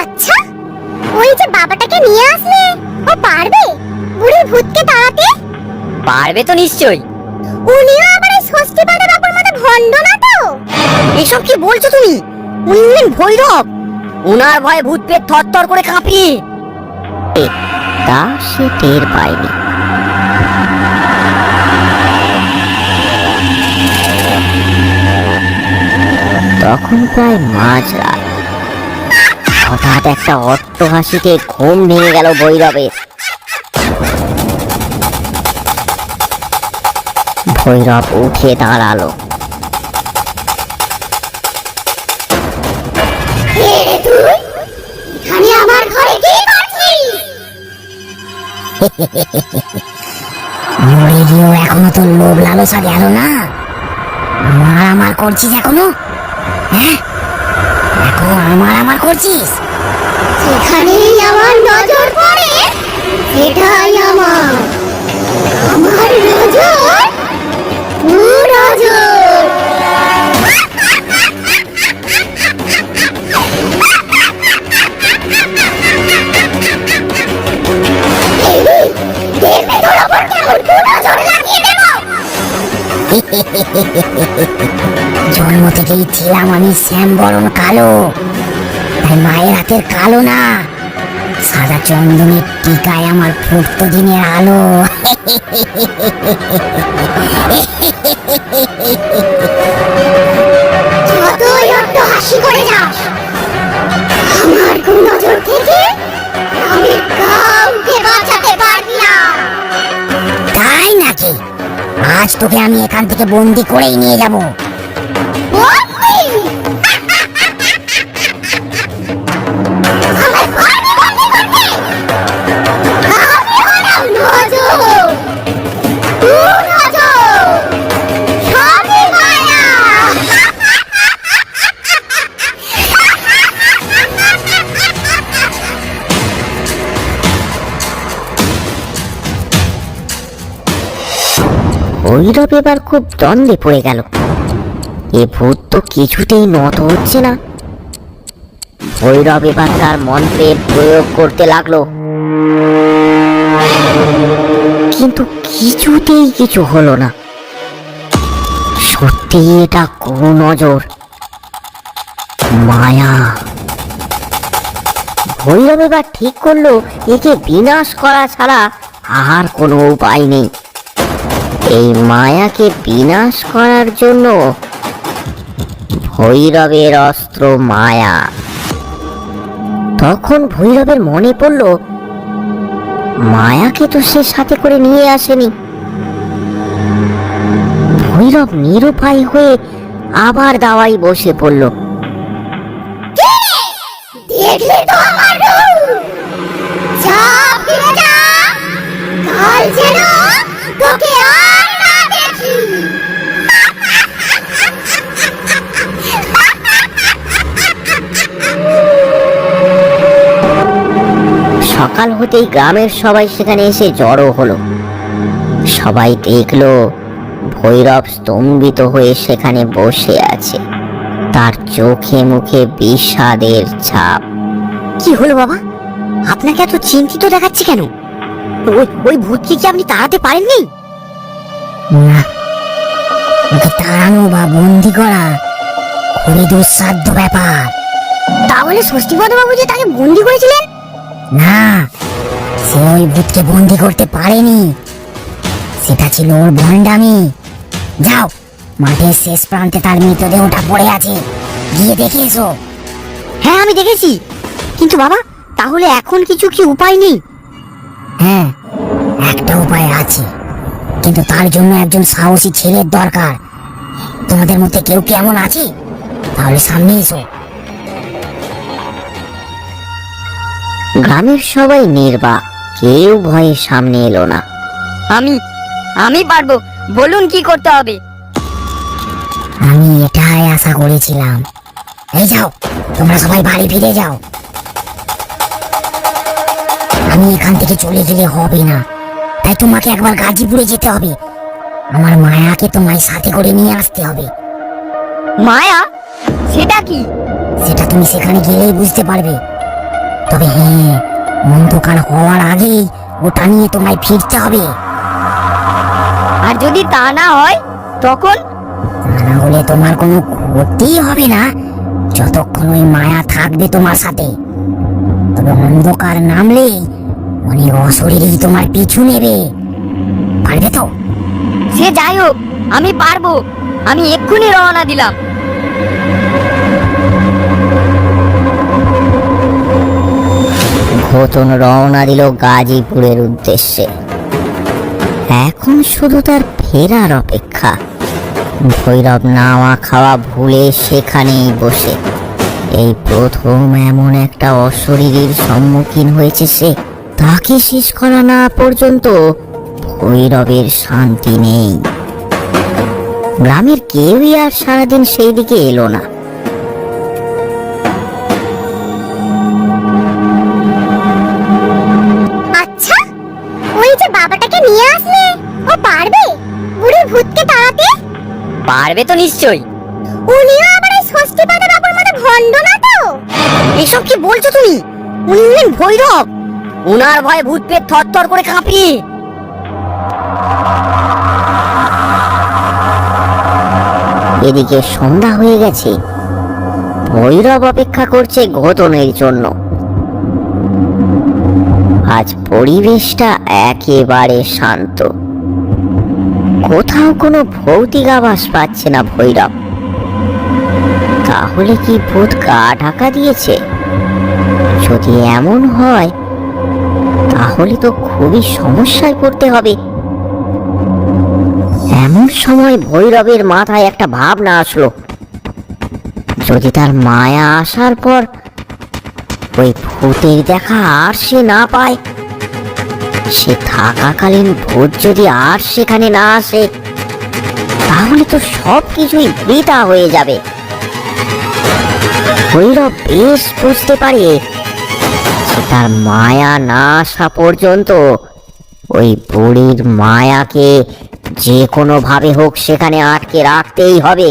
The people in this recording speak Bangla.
আচ্ছা, ওই যে বাবাটাকে নিয়ে আসলে ও পারবে বুড়ির ভূতকে তাড়াতে? পারবে তো নিশ্চয়ই। উনিও আবার এই ষষ্ঠীপাদের বাবার মতো ভণ্ড না তো? এসব কি বলছো তুমি? উনি হলেন ভৈরব। ওনার ভয়ে ভূত পেট থরথর করে কাঁপি। তা সে টের পায়নি। তখন প্রায় মাঝরাত। হঠাৎ একটা অট্টহাসিতে ঘুম ভেঙে গেল ভৈরবের। ভৈরব উঠে দাঁড়ালো। আমার ঘরে কি করছিস? মরে গিয়েও এখনো তোর লোভ লালসা গেল না? আমার করছিস এখনো? হ্যাঁ, এখন আমার করছিস? যেখানেই আমার নজর পড়ে সেটাই আমার নজর, নজর। জন্ম থেকেই ছিলাম আমি শ্যাম বরণ কালো, তাই মায়ের হাতের কালো না, সাদা চন্দনের টিকায় আমার ফুটতো দিনের আলো। যতই একটু হাসি করে যাস, আমার নজর থেকে আমি কাউকে বাঁচাতে পারবি না। তাই নাকি? আজ তোকে আমি এখান থেকে বন্দি করেই নিয়ে যাব। ভৈরব এবার খুব দ্বন্দ্বে পড়ে গেল। এ ভূত তো কিছুতেই নত হচ্ছে না। ভৈরব এবার তার মন্ত্রের প্রয়োগ করতে লাগলো, কিন্তু কিছুতেই কিছু হলো না। সত্যি এটা কুনজর, মায়া। ভৈরব এবার ঠিক করলো একে বিনাশ করা ছাড়া আর কোনো উপায় নেই। এই মায়াকে বিনাশ করার জন্য ভৈরবের অস্ত্র মায়া। তখন ভৈরবের মনে পড়ল, মায়াকে তো সে সাথে করে নিয়ে আসেনি। ভৈরব নিরুপায় হয়ে আবার দাওয়ায় বসে পড়ল। দেখলে তো আমার রূপ? যা ফিরে যা, কাল যেন তোকে আর না দেখি। সকাল হতেই গ্রামের সবাই সেখানে এসে জড়ো হলো। সবাই দেখলো ভৈরব স্তম্ভিত হয়ে সেখানে বসে আছে, তার চোখে মুখে বিষাদের ছাপ। কি হলো বাবা, আপনাকে এত চিন্তিত দেখাচ্ছে কেন? ওই ভূতকে কি আপনি তাড়াতে পারেননি? না, ওকে তাড়ানো বা বন্দি করা খুবই দুঃসাধ্য ব্যাপার। তাহলে ষষ্ঠীপদ বাবু যে তাকে বন্দি করেছিলেন? না, সে ওই ভূতকে বন্দি করতে পারেনি, সেটা ছিল ওর ভণ্ডামি। যাও, মাঠের শেষ প্রান্তে তার মৃতদেহটা পড়ে আছে, গিয়ে দেখে এসো। হ্যাঁ, আমি দেখেছি, কিন্তু বাবা তাহলে এখন কিছু কি উপায় নেই? হ্যাঁ, একটা উপায় আছে, কিন্তু তার জন্য একজন সাহসী ছেলের দরকার। তোমাদের মধ্যে কেউ কি এমন আছে? তাহলে সামনে এসো। গ্রামের সবাই নির্বাক, কেউ ভয়ে সামনে এলো না। আমি পারবো, বলুন কি করতে হবে। আমি এটাই আশা করেছিলাম। এই যাও, তোমরা সবাই বাড়ি ফিরে যাও। আমি এখান থেকে চলে গেলে হবে না, তাই তোমাকে একবার গাজীপুরে যেতে হবে। আমার মায়াকে তোমায় সাথে করে নিয়ে আসতে হবে। মায়া? সেটা কি? সেটা তুমি সেখানে গেলেই বুঝতে পারবে। তবে হ্যাঁ, অন্ধকার হওয়ার আগেই ওটা নিয়ে তোমায় ফিরতে হবে। আর যদি তা না হয় তখন? না হলে তোমার কোনো ক্ষতি হবে না, যতক্ষণ ওই মায়া থাকবে তোমার সাথে। তবে অন্ধকার নামলেই অনেক অশরীরই তোমার পিছু নেবে। পারবে তো? সে যাই হোক, আমি পারবো। আমি এক্ষুনি রওনা দিলাম। ঘোতন রওনা দিল গাজীপুরের উদ্দেশ্যে। এখন শুধু তার ফেরার অপেক্ষা। ভৈরব নাওয়া খাওয়া ভুলে সেখানেই বসে। এই প্রথম এমন একটা অশরীরীর সম্মুখীন হয়েছে সে। তাকে শেষ করা না পর্যন্ত ভৈরবের শান্তি নেই। গ্রামের কেউই আর সারাদিন সেই দিকে এলো না। আচ্ছা, ওই যে বাবাটাকে নিয়ে আসলে, ও পারবে বুড়ি ভূতকে তাড়াতে? পারবে তো নিশ্চয়ই। উনিও আবার এই ষষ্ঠী পাতা বাবার মতো ভণ্ড না তো? এসব কি বলছো তুমি? উনি হলেন ভৈরব। উনার ভয়ে ভূত পেট থরথর করে কাঁপি। এদিকে সন্ধ্যা হয়ে গেছে। ভৈরব অপেক্ষা করছে ঘোতনের জন্য। আজ পরিবেশটা একেবারে শান্ত। কোথাও কোনো ভৌতিক আভাস পাচ্ছে না ভৈরব। তাহলে কি ভূত গা ঢাকা দিয়েছে? যদি এমন হয় তাহলে তো খুবই সমস্যায় পড়তে হবে। এমন সময় ভৈরবের মাথায় একটা ভাবনা আসলো। যদি তার মায়া আসার পর ওই ভূতের দেখা আর সে না পায়, সে থাকাকালীন ভূত যদি আর সেখানে না আসে, তাহলে তো সবকিছুই বৃথা হয়ে যাবে। ভৈরব বেশ বুঝতে পারে যে তার মায়া না আসা পর্যন্ত ওই বুড়ির মায়াকে যে কোনো ভাবে হোক সেখানে আটকে রাখতেই হবে।